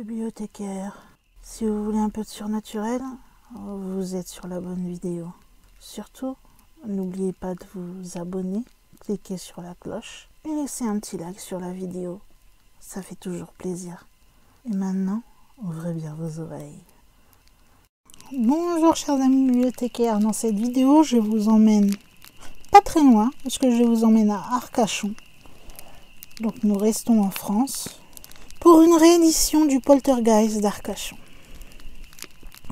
Bibliothécaire, si vous voulez un peu de surnaturel, vous êtes sur la bonne vidéo. Surtout, n'oubliez pas de vous abonner, cliquez sur la cloche et laissez un petit like sur la vidéo. Ça fait toujours plaisir. Et maintenant, ouvrez bien vos oreilles. Bonjour chers amis bibliothécaires, dans cette vidéo je vous emmène pas très loin, parce que je vous emmène à Arcachon. Donc nous restons en France pour une réédition du Poltergeist d'Arcachon.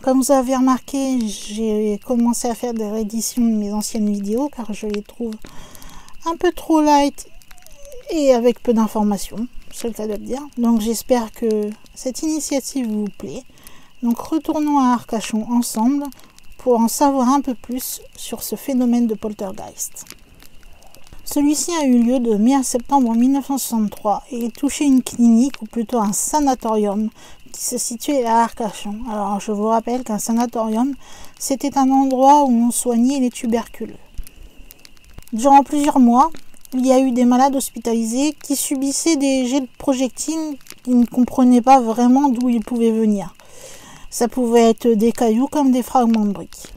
Comme vous avez remarqué, j'ai commencé à faire des rééditions de mes anciennes vidéos car je les trouve un peu trop light et avec peu d'informations, c'est le cas de le dire. Donc j'espère que cette initiative vous plaît. Donc retournons à Arcachon ensemble pour en savoir un peu plus sur ce phénomène de poltergeist. Celui-ci a eu lieu de mai à septembre 1963 et touchait une clinique ou plutôt un sanatorium qui se situait à Arcachon. Alors je vous rappelle qu'un sanatorium, c'était un endroit où on soignait les tuberculeux. Durant plusieurs mois, il y a eu des malades hospitalisés qui subissaient des jets de projectiles qui ne comprenaient pas vraiment d'où ils pouvaient venir. Ça pouvait être des cailloux comme des fragments de briques.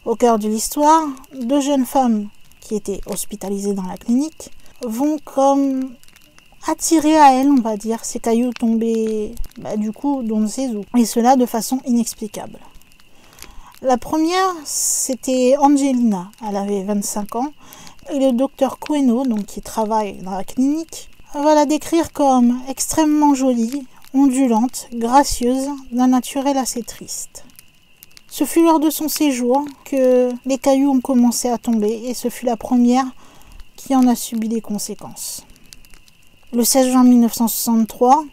Au cœur de l'histoire, deux jeunes femmes qui étaient hospitalisées dans la clinique vont comme attirer à elles, on va dire, ces cailloux tombés du coup d'on ne sait où. Et cela de façon inexplicable. La première, c'était Angelina. Elle avait 25 ans. Et le docteur Queno, donc qui travaille dans la clinique, va la décrire comme extrêmement jolie, ondulante, gracieuse, d'un naturel assez triste. Ce fut lors de son séjour que les cailloux ont commencé à tomber et ce fut la première qui en a subi les conséquences. Le 16 juin 1963,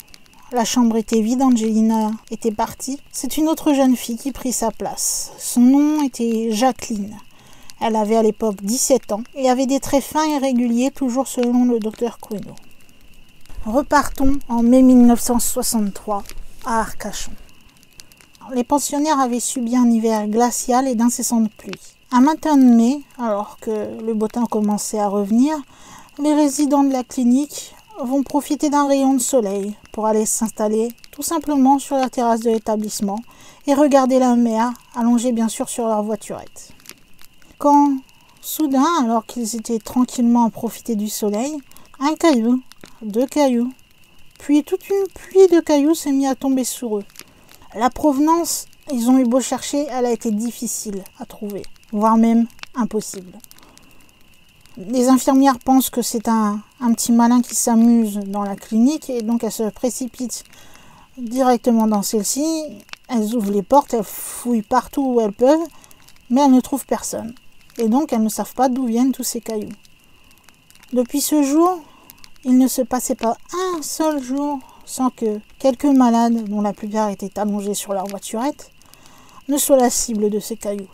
la chambre était vide, Angelina était partie. C'est une autre jeune fille qui prit sa place. Son nom était Jacqueline. Elle avait à l'époque 17 ans et avait des traits fins et réguliers, toujours selon le docteur Queno. Repartons en mai 1963 à Arcachon. Les pensionnaires avaient subi un hiver glacial et d'incessantes pluies. Un matin de mai, alors que le beau temps commençait à revenir, les résidents de la clinique vont profiter d'un rayon de soleil pour aller s'installer tout simplement sur la terrasse de l'établissement et regarder la mer, allongée bien sûr sur leur voiturette. Quand, soudain, alors qu'ils étaient tranquillement à profiter du soleil, un caillou, deux cailloux, puis toute une pluie de cailloux s'est mise à tomber sur eux. La provenance, ils ont eu beau chercher, elle a été difficile à trouver, voire même impossible. Les infirmières pensent que c'est un petit malin qui s'amuse dans la clinique et donc elles se précipitent directement dans celle-ci. Elles ouvrent les portes, elles fouillent partout où elles peuvent, mais elles ne trouvent personne. Et donc elles ne savent pas d'où viennent tous ces cailloux. Depuis ce jour, il ne se passait pas un seul jour sans que quelques malades, dont la plupart étaient allongés sur leur voiturette, ne soient la cible de ces cailloux.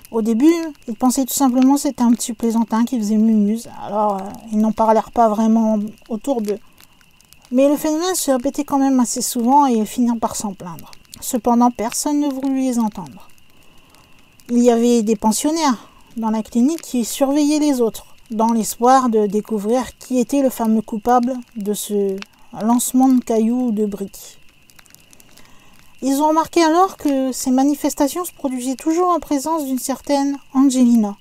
Au début, ils pensaient tout simplement que c'était un petit plaisantin qui faisait mumuse, alors ils n'en parlèrent pas vraiment autour d'eux. Mais le phénomène se répétait quand même assez souvent et ils finirent par s'en plaindre. Cependant, personne ne voulut les entendre. Il y avait des pensionnaires dans la clinique qui surveillaient les autres, dans l'espoir de découvrir qui était le fameux coupable de ce lancement de cailloux ou de briques. Ils ont remarqué alors que ces manifestations se produisaient toujours en présence d'une certaine Angelina.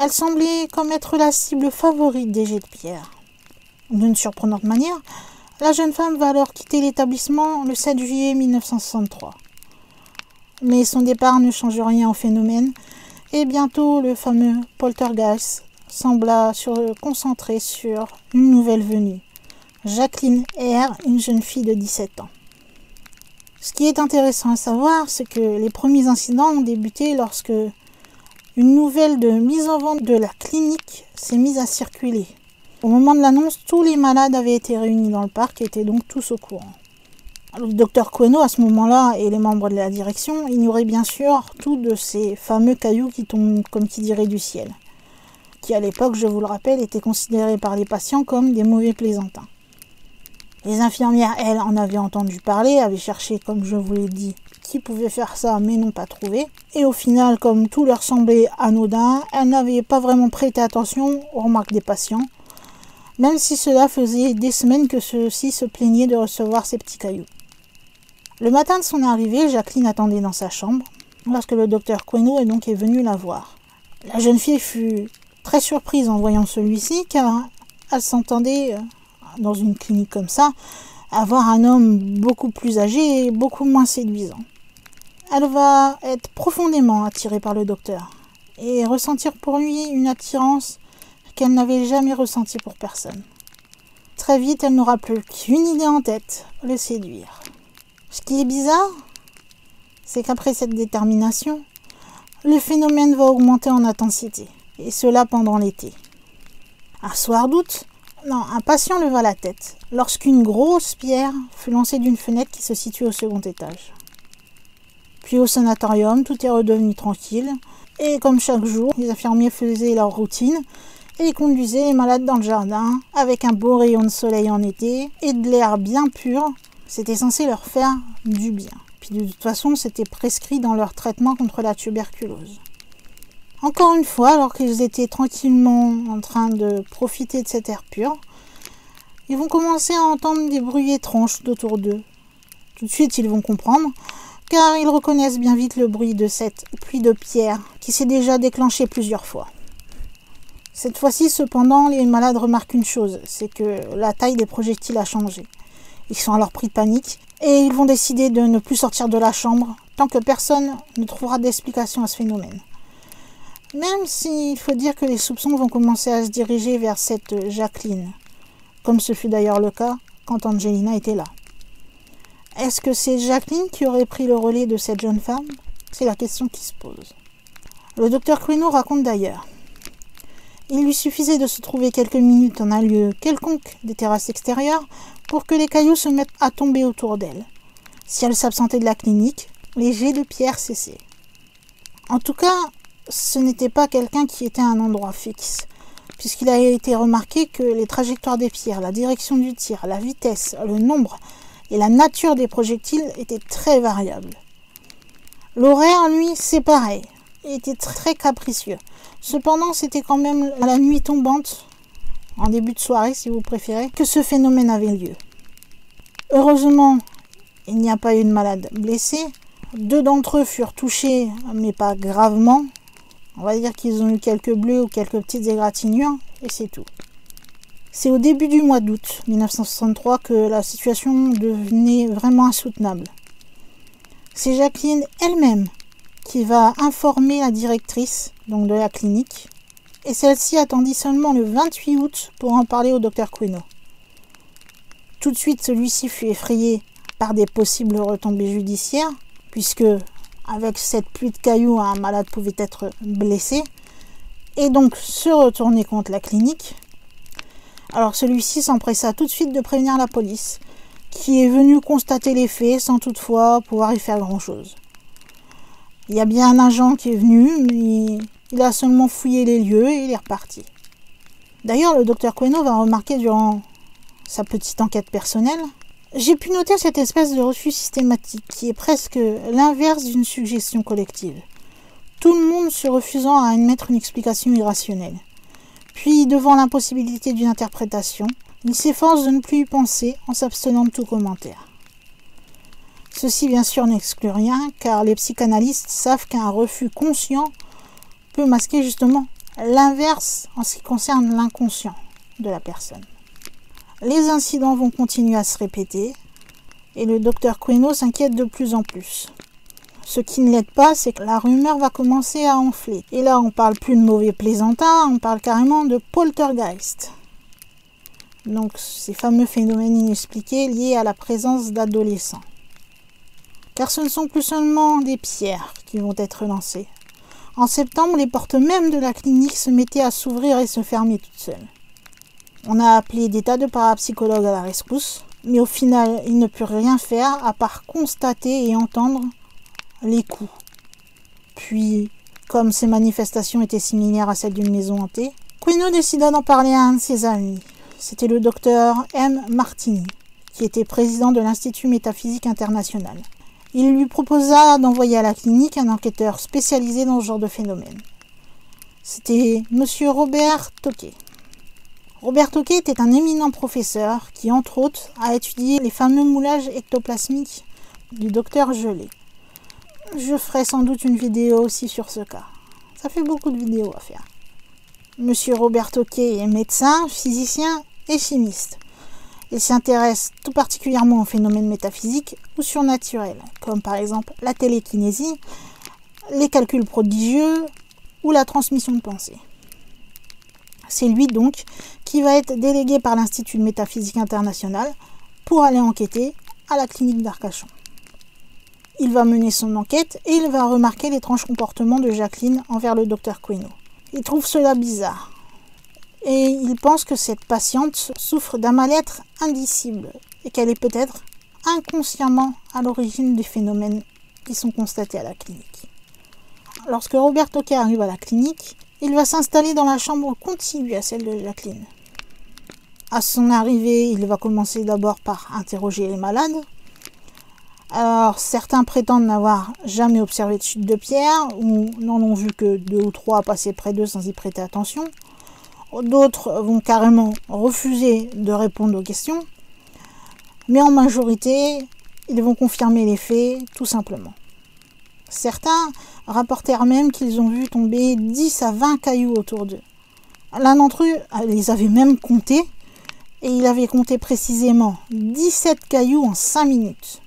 Elle semblait comme être la cible favorite des jets de pierre. D'une surprenante manière, la jeune femme va alors quitter l'établissement le 7 juillet 1963. Mais son départ ne change rien au phénomène et bientôt le fameux poltergeist sembla se concentrer sur une nouvelle venue. Jacqueline R., une jeune fille de 17 ans. Ce qui est intéressant à savoir, c'est que les premiers incidents ont débuté lorsque une nouvelle de mise en vente de la clinique s'est mise à circuler. Au moment de l'annonce, tous les malades avaient été réunis dans le parc et étaient donc tous au courant. Le docteur Queno, à ce moment-là, et les membres de la direction ignoraient bien sûr tous de ces fameux cailloux qui tombent, comme qui dirait, du ciel, qui à l'époque, je vous le rappelle, étaient considérés par les patients comme des mauvais plaisantins. Les infirmières, elles, en avaient entendu parler, avaient cherché, comme je vous l'ai dit, qui pouvait faire ça, mais n'ont pas trouvé. Et au final, comme tout leur semblait anodin, elles n'avaient pas vraiment prêté attention aux remarques des patients. même si cela faisait des semaines que ceux-ci se plaignaient de recevoir ces petits cailloux. Le matin de son arrivée, Jacqueline attendait dans sa chambre, lorsque le docteur Queno est venu la voir. La jeune fille fut très surprise en voyant celui-ci, car elle s'entendait, dans une clinique comme ça, avoir un homme beaucoup plus âgé et beaucoup moins séduisant. Elle va être profondément attirée par le docteur et ressentir pour lui une attirance qu'elle n'avait jamais ressentie pour personne. Très vite, elle n'aura plus qu'une idée en tête, le séduire. Ce qui est bizarre, c'est qu'après cette détermination, le phénomène va augmenter en intensité, et cela pendant l'été. Un soir d'août, un patient leva la tête lorsqu'une grosse pierre fut lancée d'une fenêtre qui se situe au second étage. Puis au sanatorium, tout est redevenu tranquille, et comme chaque jour, les infirmiers faisaient leur routine et conduisaient les malades dans le jardin avec un beau rayon de soleil en été et de l'air bien pur. C'était censé leur faire du bien. Puis de toute façon, c'était prescrit dans leur traitement contre la tuberculose. Encore une fois, alors qu'ils étaient tranquillement en train de profiter de cet air pur, ils vont commencer à entendre des bruits étranges autour d'eux. Tout de suite, ils vont comprendre, car ils reconnaissent bien vite le bruit de cette pluie de pierre qui s'est déjà déclenchée plusieurs fois. Cette fois-ci, cependant, les malades remarquent une chose, c'est que la taille des projectiles a changé. Ils sont alors pris de panique et ils vont décider de ne plus sortir de la chambre tant que personne ne trouvera d'explication à ce phénomène. Même s'il faut dire que les soupçons vont commencer à se diriger vers cette Jacqueline, comme ce fut d'ailleurs le cas quand Angelina était là. Est-ce que c'est Jacqueline qui aurait pris le relais de cette jeune femme? C'est la question qui se pose. Le docteur Queno raconte d'ailleurs. Il lui suffisait de se trouver quelques minutes en un lieu quelconque des terrasses extérieures pour que les cailloux se mettent à tomber autour d'elle. Si elle s'absentait de la clinique, les jets de pierre cessaient. En tout cas, ce n'était pas quelqu'un qui était à un endroit fixe, puisqu'il a été remarqué que les trajectoires des pierres, la direction du tir, la vitesse, le nombre et la nature des projectiles étaient très variables. L'horaire, lui, c'est pareil. Il était très capricieux. Cependant, c'était quand même à la nuit tombante, en début de soirée si vous préférez, que ce phénomène avait lieu. Heureusement, il n'y a pas eu de malades blessés. 2 d'entre eux furent touchés, mais pas gravement. On va dire qu'ils ont eu quelques bleus ou quelques petites égratignures, et c'est tout. C'est au début du mois d'août 1963 que la situation devenait vraiment insoutenable. C'est Jacqueline elle-même qui va informer la directrice donc de la clinique, et celle-ci attendit seulement le 28 août pour en parler au docteur Queno. Tout de suite, celui-ci fut effrayé par des possibles retombées judiciaires, puisque avec cette pluie de cailloux, un malade pouvait être blessé, et donc se retourner contre la clinique. Alors celui-ci s'empressa tout de suite de prévenir la police, qui est venue constater les faits sans toutefois pouvoir y faire grand-chose. Il y a bien un agent qui est venu, mais il a seulement fouillé les lieux et il est reparti. D'ailleurs, le docteur Queno va remarquer durant sa petite enquête personnelle, j'ai pu noter cette espèce de refus systématique qui est presque l'inverse d'une suggestion collective. Tout le monde se refusant à admettre une explication irrationnelle. Puis, devant l'impossibilité d'une interprétation, il s'efforce de ne plus y penser en s'abstenant de tout commentaire. Ceci, bien sûr, n'exclut rien, car les psychanalystes savent qu'un refus conscient peut masquer justement l'inverse en ce qui concerne l'inconscient de la personne. Les incidents vont continuer à se répéter, et le docteur Queno s'inquiète de plus en plus. Ce qui ne l'aide pas, c'est que la rumeur va commencer à enfler. Et là, on parle plus de mauvais plaisantins, on parle carrément de poltergeist. Donc, ces fameux phénomènes inexpliqués liés à la présence d'adolescents. Car ce ne sont plus seulement des pierres qui vont être lancées. En septembre, les portes même de la clinique se mettaient à s'ouvrir et se fermer toutes seules. On a appelé des tas de parapsychologues à la rescousse, mais au final, ils ne purent rien faire à part constater et entendre les coups. Puis, comme ces manifestations étaient similaires à celles d'une maison hantée, Queno décida d'en parler à un de ses amis. C'était le docteur M. Martini, qui était président de l'Institut métaphysique international. Il lui proposa d'envoyer à la clinique un enquêteur spécialisé dans ce genre de phénomène. C'était M. Robert Tocquet. Robert Hauquet était un éminent professeur qui, entre autres, a étudié les fameux moulages ectoplasmiques du docteur Gelé. Je ferai sans doute une vidéo aussi sur ce cas. Ça fait beaucoup de vidéos à faire. Monsieur Robert Hauquet est médecin, physicien et chimiste. Il s'intéresse tout particulièrement aux phénomènes métaphysiques ou surnaturels, comme par exemple la télékinésie, les calculs prodigieux ou la transmission de pensée. C'est lui donc qui va être délégué par l'Institut de métaphysique international pour aller enquêter à la clinique d'Arcachon. Il va mener son enquête et il va remarquer l'étrange comportement de Jacqueline envers le docteur Queneau. Il trouve cela bizarre et il pense que cette patiente souffre d'un mal-être indicible et qu'elle est peut-être inconsciemment à l'origine des phénomènes qui sont constatés à la clinique. Lorsque Robert Hauquet arrive à la clinique, il va s'installer dans la chambre contiguë à celle de Jacqueline. À son arrivée, il va commencer d'abord par interroger les malades. Alors, certains prétendent n'avoir jamais observé de chute de pierre ou n'en ont vu que 2 ou 3 passer près d'eux sans y prêter attention. D'autres vont carrément refuser de répondre aux questions. Mais en majorité, ils vont confirmer les faits tout simplement. Certains rapportèrent même qu'ils ont vu tomber 10 à 20 cailloux autour d'eux. L'un d'entre eux les avait même comptés et il avait compté précisément 17 cailloux en 5 minutes.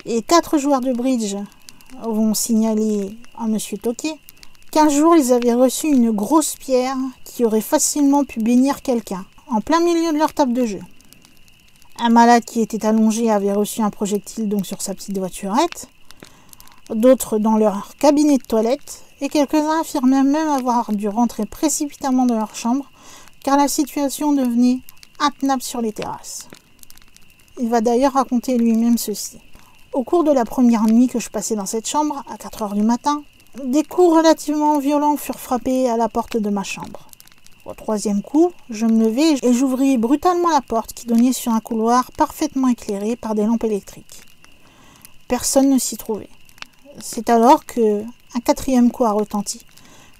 Et 4 joueurs de bridge vont signaler à M. Hauquet qu'un jour ils avaient reçu une grosse pierre qui aurait facilement pu bénir quelqu'un, en plein milieu de leur table de jeu. Un malade qui était allongé avait reçu un projectile donc sur sa petite voiturette, d'autres dans leur cabinet de toilette, et quelques-uns affirmaient même avoir dû rentrer précipitamment dans leur chambre car la situation devenait intenable sur les terrasses. Il va d'ailleurs raconter lui-même ceci. Au cours de la première nuit que je passais dans cette chambre, à 4 heures du matin, des coups relativement violents furent frappés à la porte de ma chambre. Au 3e coup, je me levai et j'ouvris brutalement la porte qui donnait sur un couloir parfaitement éclairé par des lampes électriques. Personne ne s'y trouvait. C'est alors qu'un 4e coup a retenti,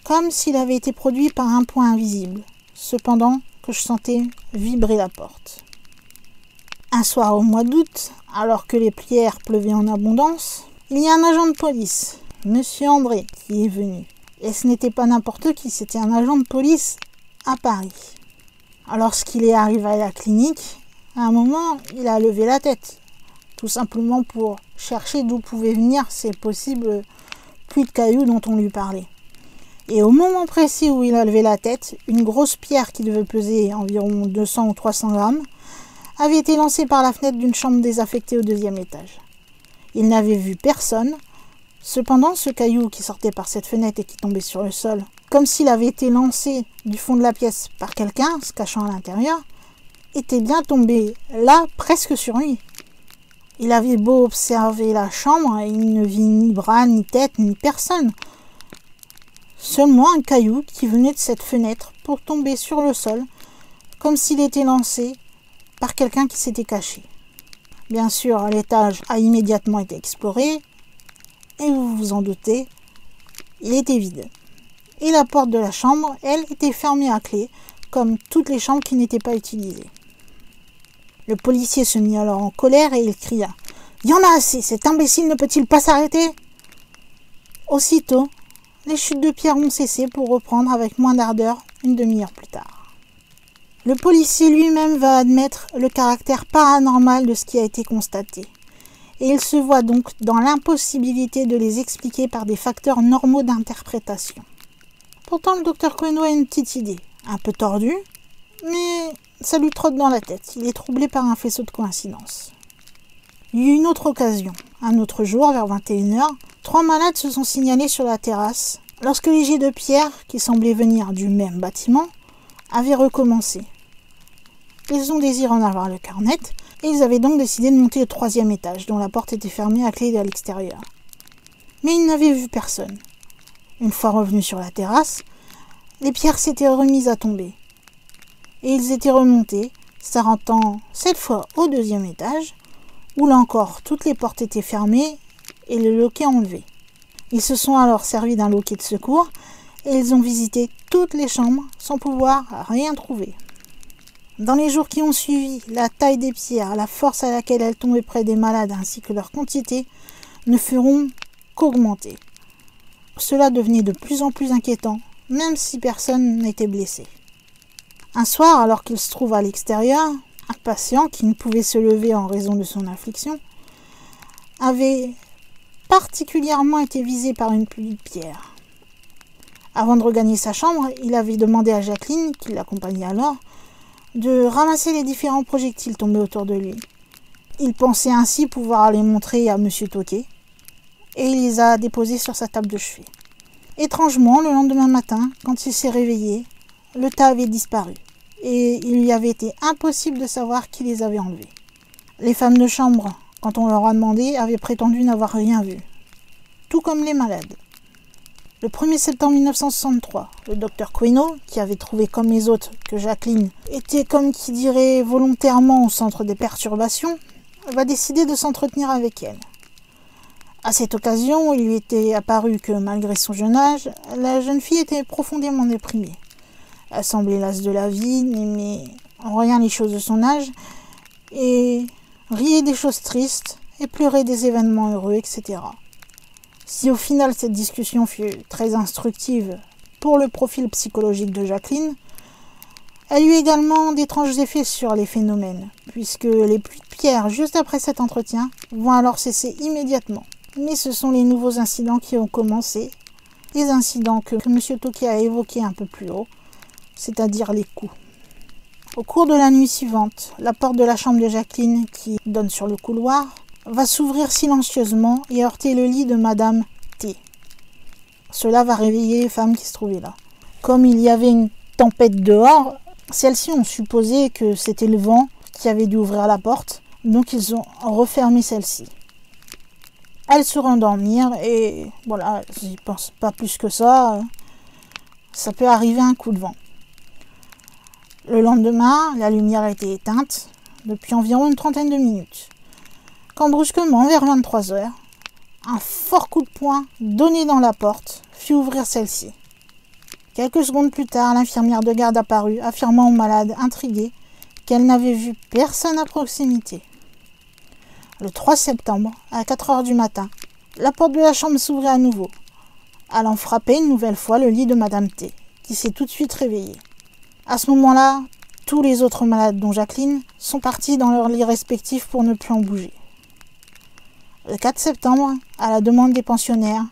comme s'il avait été produit par un point invisible, cependant que je sentais vibrer la porte. Un soir au mois d'août, alors que les pierres pleuvaient en abondance, il y a un agent de police, Monsieur André, qui est venu. Et ce n'était pas n'importe qui, c'était un agent de police à Paris. Lorsqu'il est arrivé à la clinique, à un moment, il a levé la tête, tout simplement pour chercher d'où pouvaient venir ces possibles pluies de cailloux dont on lui parlait. Et au moment précis où il a levé la tête, une grosse pierre qui devait peser environ 200 ou 300 grammes avait été lancée par la fenêtre d'une chambre désaffectée au 2e étage. Il n'avait vu personne. Cependant, ce caillou qui sortait par cette fenêtre et qui tombait sur le sol, comme s'il avait été lancé du fond de la pièce par quelqu'un se cachant à l'intérieur, était bien tombé là, presque sur lui. Il avait beau observer la chambre, il ne vit ni bras, ni tête, ni personne. Seulement un caillou qui venait de cette fenêtre pour tomber sur le sol, comme s'il était lancé par quelqu'un qui s'était caché. Bien sûr, l'étage a immédiatement été exploré, et vous vous en doutez, il était vide. Et la porte de la chambre, elle, était fermée à clé, comme toutes les chambres qui n'étaient pas utilisées. Le policier se mit alors en colère et il cria « Il y en a assez, cet imbécile ne peut-il pas s'arrêter ?» Aussitôt, les chutes de pierre ont cessé pour reprendre avec moins d'ardeur une demi-heure plus tard. Le policier lui-même va admettre le caractère paranormal de ce qui a été constaté. Et il se voit donc dans l'impossibilité de les expliquer par des facteurs normaux d'interprétation. Pourtant, le docteur Queneau a une petite idée, un peu tordue, mais ça lui trotte dans la tête. Il est troublé par un faisceau de coïncidences. Il y a eu une autre occasion. Un autre jour, vers 21h, 3 malades se sont signalés sur la terrasse lorsque les jets de pierre, qui semblaient venir du même bâtiment, avaient recommencé. Ils ont désiré en avoir le carnet et ils avaient donc décidé de monter au 3e étage, dont la porte était fermée à clé à l'extérieur. Mais ils n'avaient vu personne. Une fois revenus sur la terrasse, les pierres s'étaient remises à tomber. Et ils étaient remontés, s'arrêtant cette fois au 2e étage, où là encore toutes les portes étaient fermées et le loquet enlevé. Ils se sont alors servis d'un loquet de secours et ils ont visité toutes les chambres sans pouvoir rien trouver. Dans les jours qui ont suivi, la taille des pierres, la force à laquelle elles tombaient près des malades ainsi que leur quantité ne feront qu'augmenter. Cela devenait de plus en plus inquiétant, même si personne n'était blessé. Un soir, alors qu'il se trouve à l'extérieur, un patient qui ne pouvait se lever en raison de son affliction avait particulièrement été visé par une pluie de pierres. Avant de regagner sa chambre, il avait demandé à Jacqueline, qui l'accompagnait alors, de ramasser les différents projectiles tombés autour de lui. Il pensait ainsi pouvoir les montrer à M. Tauquet, et il les a déposés sur sa table de chevet. Étrangement, le lendemain matin, quand il s'est réveillé, le tas avait disparu, et il lui avait été impossible de savoir qui les avait enlevés. Les femmes de chambre, quand on leur a demandé, avaient prétendu n'avoir rien vu, tout comme les malades. Le 1er septembre 1963, le docteur Queneau, qui avait trouvé comme les autres que Jacqueline était, comme qui dirait, volontairement au centre des perturbations, va décider de s'entretenir avec elle. À cette occasion, il lui était apparu que, malgré son jeune âge, la jeune fille était profondément déprimée. Elle semblait lasse de la vie, n'aimait en rien les choses de son âge, et riait des choses tristes, et pleurait des événements heureux, etc. Si au final cette discussion fut très instructive pour le profil psychologique de Jacqueline, elle eut également d'étranges effets sur les phénomènes, puisque les pluies de pierres juste après cet entretien vont alors cesser immédiatement. Mais ce sont les nouveaux incidents qui ont commencé, les incidents que M. Tauquet a évoqués un peu plus haut, c'est-à-dire les coups. Au cours de la nuit suivante, la porte de la chambre de Jacqueline, qui donne sur le couloir, va s'ouvrir silencieusement et heurter le lit de Madame T. Cela va réveiller les femmes qui se trouvaient là. Comme il y avait une tempête dehors, celles-ci ont supposé que c'était le vent qui avait dû ouvrir la porte, donc ils ont refermé celle-ci. Elles se rendormirent et voilà, j'y pense pas plus que ça. Ça peut arriver un coup de vent. Le lendemain, la lumière a été éteinte depuis environ une trentaine de minutes. Quand brusquement, vers 23h, un fort coup de poing donné dans la porte fit ouvrir celle-ci. Quelques secondes plus tard, l'infirmière de garde apparut, affirmant aux malades intrigués qu'elle n'avait vu personne à proximité. Le 3 septembre, à 4h du matin, la porte de la chambre s'ouvrit à nouveau, allant frapper une nouvelle fois le lit de Madame T, qui s'est tout de suite réveillée. À ce moment-là, tous les autres malades, dont Jacqueline, sont partis dans leurs lits respectifs pour ne plus en bouger. Le 4 septembre, à la demande des pensionnaires,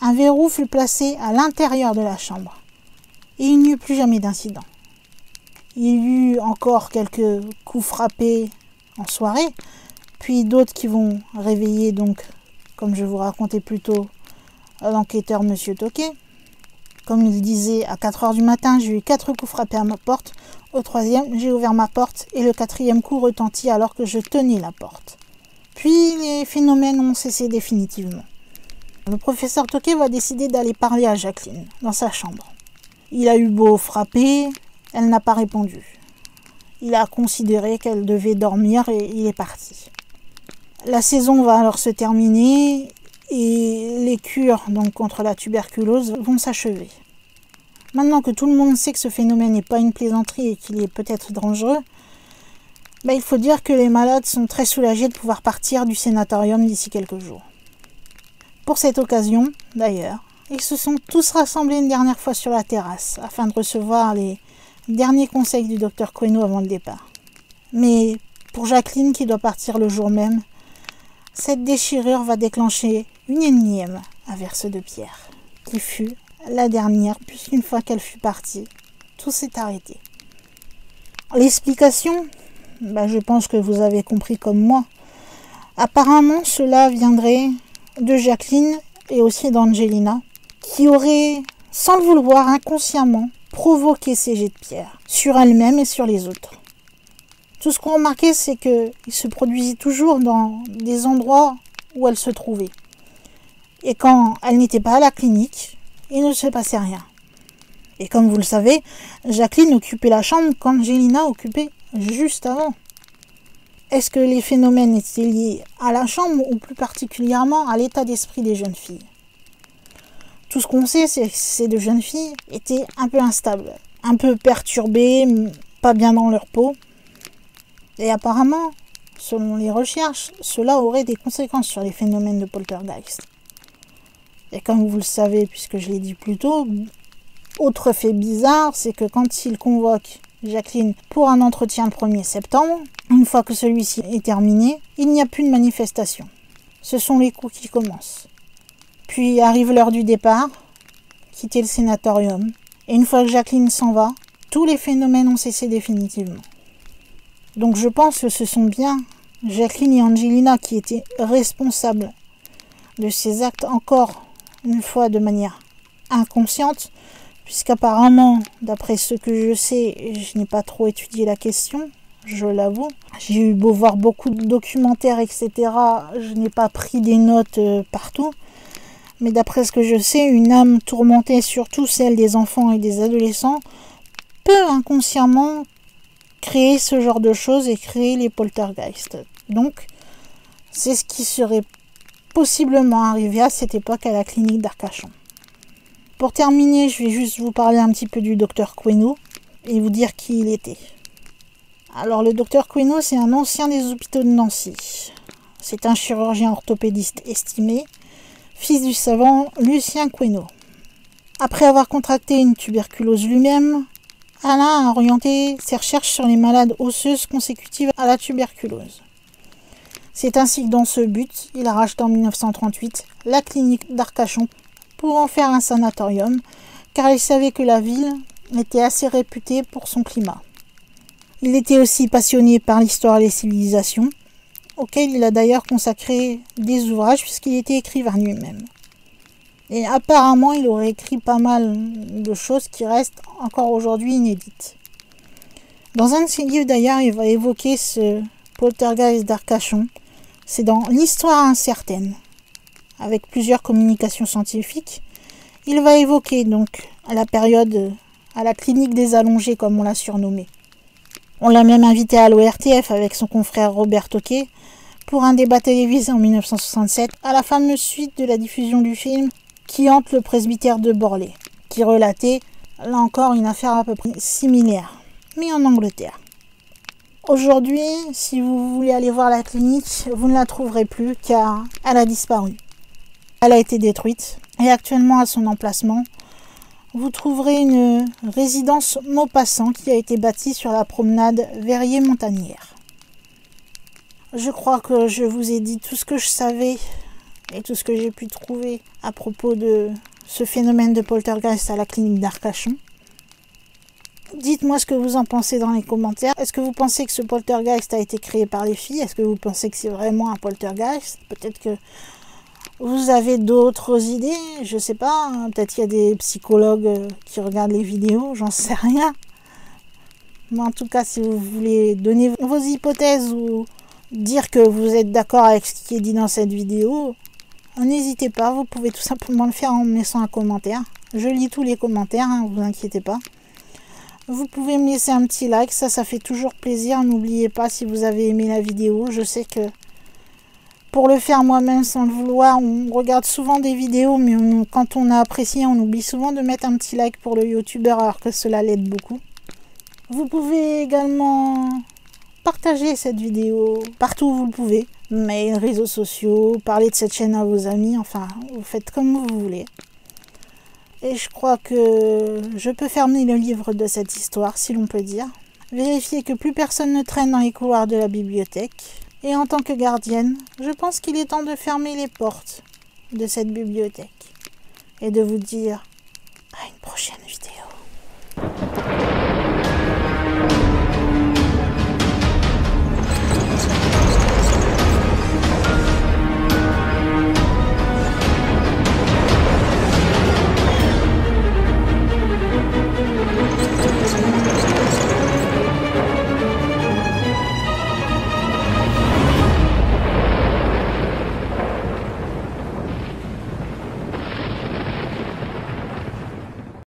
un verrou fut placé à l'intérieur de la chambre, et il n'y eut plus jamais d'incident. Il y eut encore quelques coups frappés en soirée, puis d'autres qui vont réveiller, donc, comme je vous racontais plus tôt, l'enquêteur M. Tauquet. Comme il disait, à 4h du matin, j'ai eu 4 coups frappés à ma porte. Au 3e, j'ai ouvert ma porte et le 4e coup retentit alors que je tenais la porte. Puis les phénomènes ont cessé définitivement. Le professeur Tauquet va décider d'aller parler à Jacqueline dans sa chambre. Il a eu beau frapper, elle n'a pas répondu. Il a considéré qu'elle devait dormir et il est parti. La saison va alors se terminer et les cures donc, contre la tuberculose vont s'achever. Maintenant que tout le monde sait que ce phénomène n'est pas une plaisanterie et qu'il est peut-être dangereux, il faut dire que les malades sont très soulagés de pouvoir partir du sanatorium d'ici quelques jours. Pour cette occasion, d'ailleurs, ils se sont tous rassemblés une dernière fois sur la terrasse afin de recevoir les derniers conseils du docteur Queneau avant le départ. Mais pour Jacqueline, qui doit partir le jour même, cette déchirure va déclencher une énième averse de pierre, qui fut la dernière, puisqu'une fois qu'elle fut partie, tout s'est arrêté. L'explication, je pense que vous avez compris comme moi. Apparemment, cela viendrait de Jacqueline et aussi d'Angelina, qui auraient, sans le vouloir, inconsciemment, provoqué ces jets de pierre sur elle-même et sur les autres. Tout ce qu'on remarquait, c'est qu'ils se produisaient toujours dans des endroits où elle se trouvait. Et quand elle n'était pas à la clinique, il ne se passait rien. Et comme vous le savez, Jacqueline occupait la chambre qu'Angelina occupait juste avant. Est-ce que les phénomènes étaient liés à la chambre ou plus particulièrement à l'état d'esprit des jeunes filles? Tout ce qu'on sait, c'est que ces deux jeunes filles étaient un peu instables, un peu perturbées, pas bien dans leur peau. Et apparemment, selon les recherches, cela aurait des conséquences sur les phénomènes de poltergeist. Et comme vous le savez, puisque je l'ai dit plus tôt, autre fait bizarre, c'est que quand il convoque Jacqueline pour un entretien le 1er septembre, une fois que celui-ci est terminé, il n'y a plus de manifestation. Ce sont les coups qui commencent. Puis arrive l'heure du départ, quitter le sénatorium, et une fois que Jacqueline s'en va, tous les phénomènes ont cessé définitivement. Donc je pense que ce sont bien Jacqueline et Angelina qui étaient responsables de ces actes, encore une fois de manière inconsciente, puisqu'apparemment, d'après ce que je sais, je n'ai pas trop étudié la question, je l'avoue. J'ai eu beau voir beaucoup de documentaires, etc., je n'ai pas pris des notes partout. Mais d'après ce que je sais, une âme tourmentée, surtout celle des enfants et des adolescents, peut inconsciemment créer ce genre de choses et créer les poltergeists. Donc, c'est ce qui serait possiblement arrivé à cette époque à la clinique d'Arcachon. Pour terminer, je vais juste vous parler un petit peu du docteur Queneau et vous dire qui il était. Alors, le docteur Queneau, c'est un ancien des hôpitaux de Nancy. C'est un chirurgien orthopédiste estimé, fils du savant Lucien Queneau. Après avoir contracté une tuberculose lui-même, Alain a orienté ses recherches sur les malades osseuses consécutives à la tuberculose. C'est ainsi que dans ce but, il a racheté en 1938 la clinique d'Arcachon pour en faire un sanatorium, car il savait que la ville était assez réputée pour son climat. Il était aussi passionné par l'histoire des civilisations, auquel il a d'ailleurs consacré des ouvrages puisqu'il était écrivain lui-même. Et apparemment, il aurait écrit pas mal de choses qui restent encore aujourd'hui inédites. Dans un de ses livres d'ailleurs, il va évoquer ce poltergeist d'Arcachon. C'est dans l'Histoire incertaine, avec plusieurs communications scientifiques. Il va évoquer donc la période à la clinique des allongés, comme on l'a surnommé. On l'a même invité à l'ORTF avec son confrère Robert Tauquet pour un débat télévisé en 1967 à la fameuse suite de la diffusion du film Qui hante le presbytère de Borlée, qui relatait, là encore, une affaire à peu près similaire, mais en Angleterre. Aujourd'hui, si vous voulez aller voir la clinique, vous ne la trouverez plus car elle a disparu. Elle a été détruite et actuellement à son emplacement, vous trouverez une résidence Maupassant qui a été bâtie sur la promenade Verrier-Montagnière. Je crois que je vous ai dit tout ce que je savais et tout ce que j'ai pu trouver à propos de ce phénomène de poltergeist à la clinique d'Arcachon. Dites-moi ce que vous en pensez dans les commentaires. Est-ce que vous pensez que ce poltergeist a été créé par les filles? Est-ce que vous pensez que c'est vraiment un poltergeist? Peut-être que vous avez d'autres idées, je sais pas. Peut-être qu'il y a des psychologues qui regardent les vidéos, j'en sais rien. Mais en tout cas, si vous voulez donner vos hypothèses ou dire que vous êtes d'accord avec ce qui est dit dans cette vidéo, n'hésitez pas, vous pouvez tout simplement le faire en me laissant un commentaire. Je lis tous les commentaires, ne vous inquiétez pas. Vous pouvez me laisser un petit like, ça fait toujours plaisir. N'oubliez pas si vous avez aimé la vidéo. Je sais que pour le faire moi-même sans le vouloir, on regarde souvent des vidéos, mais quand on a apprécié, on oublie souvent de mettre un petit like pour le youtubeur alors que cela l'aide beaucoup. Vous pouvez également partager cette vidéo partout où vous le pouvez. Mail, réseaux sociaux, parler de cette chaîne à vos amis, enfin, vous faites comme vous voulez. Et je crois que je peux fermer le livre de cette histoire, si l'on peut dire. Vérifier que plus personne ne traîne dans les couloirs de la bibliothèque. Et en tant que gardienne, je pense qu'il est temps de fermer les portes de cette bibliothèque. Et de vous dire à une prochaine vidéo.